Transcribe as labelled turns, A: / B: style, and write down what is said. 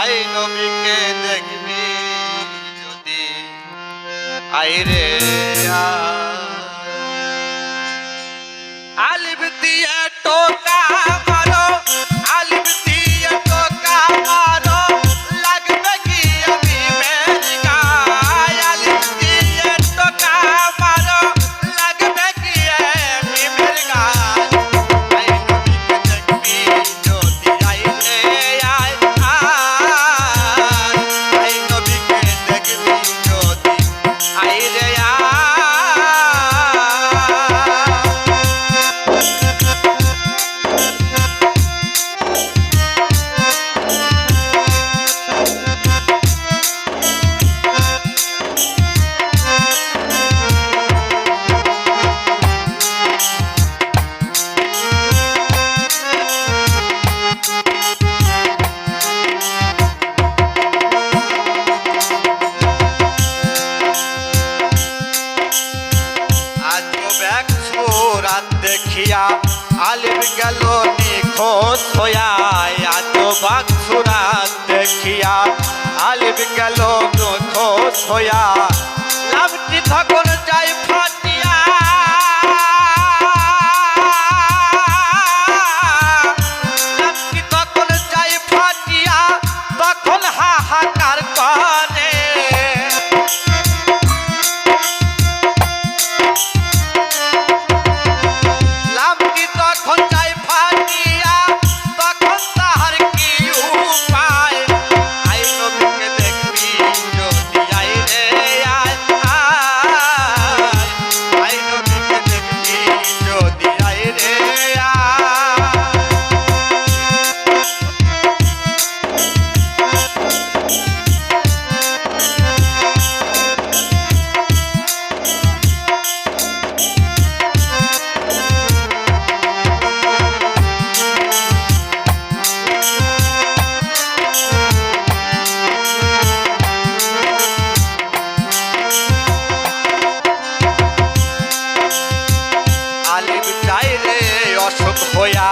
A: I নবীকে দেখবি যদি আইরে আলিফ দিয়ে টোকা মারো, আলিফ দিয়ে টোকা মারো, লাগবে কি আমি মেরি গায়। আলিফ দিয়ে টোকা মারো, লাগবে কি আমি মেরি গায়। আই নবীকে দেখবি যদি আইরে আয় আই নবীকে দেখবি যদি আইরে রাত দেখিয়া আলিফ গেল নিখোঁজ হইয়া। এত বাক্সুরাত দেখিয়া আলিফ গেল নিখোঁজ হইয়া। লাভটি তখন যাই ফাটিয়া, লাভটি তখন যাই ফাটিয়া, তখন হাহাকার করে। আলিফ চাইলে অসুখ হইয়া